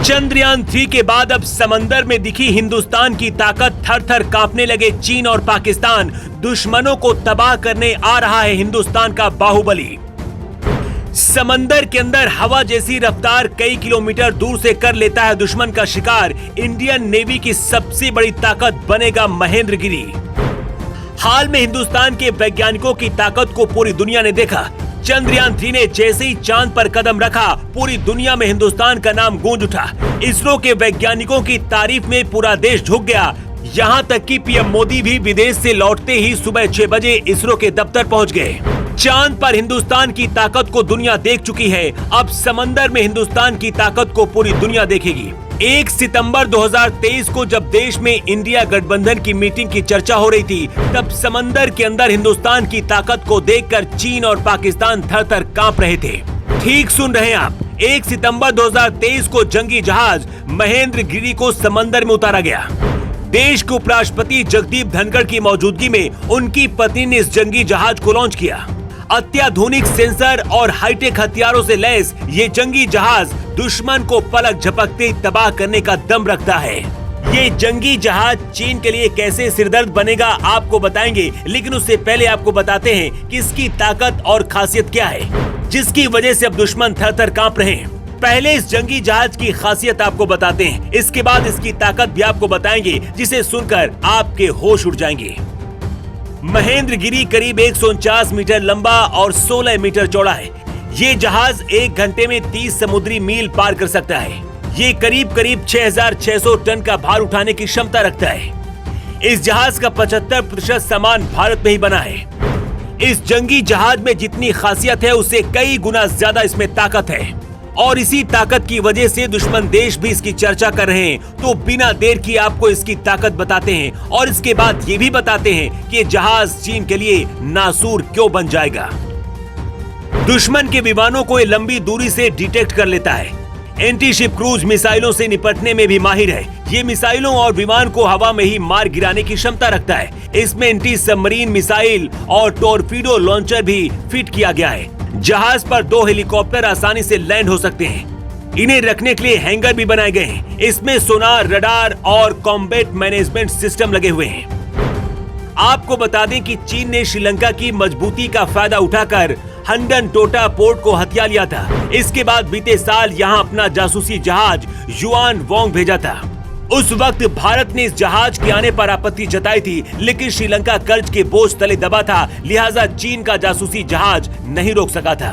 चंद्रयान 3 के बाद अब समंदर में दिखी हिंदुस्तान की ताकत। थर थर कांपने लगे चीन और पाकिस्तान। दुश्मनों को तबाह करने आ रहा है हिंदुस्तान का बाहुबली। समंदर के अंदर हवा जैसी रफ्तार कई किलोमीटर दूर से कर लेता है दुश्मन का शिकार। इंडियन नेवी की सबसे बड़ी ताकत बनेगा महेंद्रगिरी। हाल में हिंदुस्तान के वैज्ञानिकों की ताकत को पूरी दुनिया ने देखा। चंद्रयान 3 ने जैसे ही चांद पर कदम रखा, पूरी दुनिया में हिंदुस्तान का नाम गूंज उठा। इसरो के वैज्ञानिकों की तारीफ में पूरा देश झुक गया। यहाँ तक कि पीएम मोदी भी विदेश से लौटते ही सुबह 6 बजे इसरो के दफ्तर पहुँच गए। चांद पर हिंदुस्तान की ताकत को दुनिया देख चुकी है। अब समंदर में हिंदुस्तान की ताकत को पूरी दुनिया देखेगी। 1 सितंबर 2023 को जब देश में इंडिया गठबंधन की मीटिंग की चर्चा हो रही थी, तब समंदर के अंदर हिंदुस्तान की ताकत को देखकर चीन और पाकिस्तान थर-थर कांप रहे थे। ठीक सुन रहे हैं आप, 1 सितंबर 2023 को जंगी जहाज महेंद्रगिरी को समंदर में उतारा गया। देश के उपराष्ट्रपति जगदीप धनखड़ की मौजूदगी में उनकी पत्नी ने इस जंगी जहाज को लॉन्च किया। अत्याधुनिक सेंसर और हाईटेक हथियारों से लैस ये जंगी जहाज दुश्मन को पलक झपकते तबाह करने का दम रखता है। ये जंगी जहाज चीन के लिए कैसे सिरदर्द बनेगा आपको बताएंगे, लेकिन उससे पहले आपको बताते हैं कि इसकी ताकत और खासियत क्या है, जिसकी वजह से अब दुश्मन थर-थर कांप रहे हैं। पहले इस जंगी जहाज की खासियत आपको बताते हैं, इसके बाद इसकी ताकत भी आपको बताएंगे, जिसे सुनकर आपके होश उड़ जाएंगे। महेंद्रगिरी करीब 149 मीटर लंबा और 16 मीटर चौड़ा है। ये जहाज 1 घंटे में 30 समुद्री मील पार कर सकता है। ये करीब 6600 टन का भार उठाने की क्षमता रखता है। इस जहाज का 75% सामान भारत में ही बना है। इस जंगी जहाज में जितनी खासियत है, उससे कई गुना ज्यादा इसमें ताकत है और इसी ताकत की वजह से दुश्मन देश भी इसकी चर्चा कर रहे हैं। तो बिना देर किए आपको इसकी ताकत बताते हैं और इसके बाद ये भी बताते हैं कि जहाज चीन के लिए नासूर क्यों बन जाएगा। दुश्मन के विमानों को ये लंबी दूरी से डिटेक्ट कर लेता है। एंटी शिप क्रूज मिसाइलों से निपटने में भी माहिर है। ये मिसाइलों और विमान को हवा में ही मार गिराने की क्षमता रखता है। इसमें एंटी सबमरीन मिसाइल और टॉर्पीडो लॉन्चर भी फिट किया गया है। जहाज पर 2 हेलीकॉप्टर आसानी से लैंड हो सकते हैं। इन्हें रखने के लिए हैंगर भी बनाए गए हैं। इसमें सोनार, रडार और कॉम्बैट मैनेजमेंट सिस्टम लगे हुए हैं। आपको बता दें कि चीन ने श्रीलंका की मजबूती का फायदा उठाकर हंडनटोटा पोर्ट को हथिया लिया था। इसके बाद बीते साल यहां अपना जासूसी जहाज युआन वोंग भेजा था। उस वक्त भारत ने इस जहाज के आने पर आपत्ति जताई थी, लेकिन श्रीलंका कर्ज के बोझ तले दबा था, लिहाजा चीन का जासूसी जहाज नहीं रोक सका था।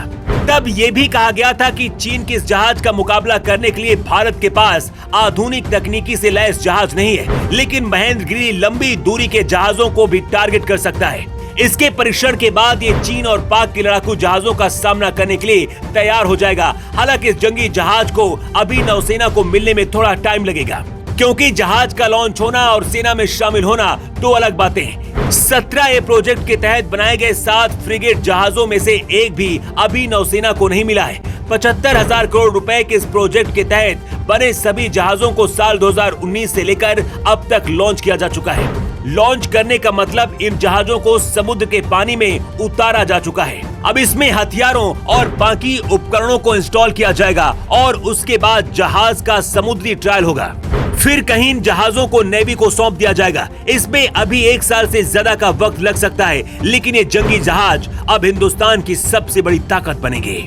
तब ये भी कहा गया था कि चीन के इस जहाज का मुकाबला करने के लिए भारत के पास आधुनिक तकनीकी से लैस जहाज नहीं है, लेकिन महेंद्रगिरी लंबी दूरी के जहाजों को भी टारगेट कर सकता है। इसके परीक्षण के बाद ये चीन और पाक के लड़ाकू जहाजों का सामना करने के लिए तैयार हो जाएगा। हालांकि इस जंगी जहाज को अभी नौसेना को मिलने में थोड़ा टाइम लगेगा, क्योंकि जहाज का लॉन्च होना और सेना में शामिल होना 2 अलग बातें हैं। 17 प्रोजेक्ट के तहत बनाए गए 7 फ्रिगेट जहाजों में से एक भी अभी नौसेना को नहीं मिला है। 75,000 करोड़ रुपए के इस प्रोजेक्ट के तहत बने सभी जहाजों को साल 2019 से लेकर अब तक लॉन्च किया जा चुका है। लॉन्च करने का मतलब इन जहाजों को समुद्र के पानी में उतारा जा चुका है। अब इसमें हथियारों और बाकी उपकरणों को इंस्टॉल किया जाएगा और उसके बाद जहाज का समुद्री ट्रायल होगा। फिर कहीं इन जहाजों को नेवी को सौंप दिया जाएगा। इसमें अभी 1 साल से ज्यादा का वक्त लग सकता है, लेकिन ये जंगी जहाज अब हिंदुस्तान की सबसे बड़ी ताकत बनेंगे।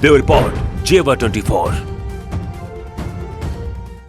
ब्यूरो रिपोर्ट, जेवर 24।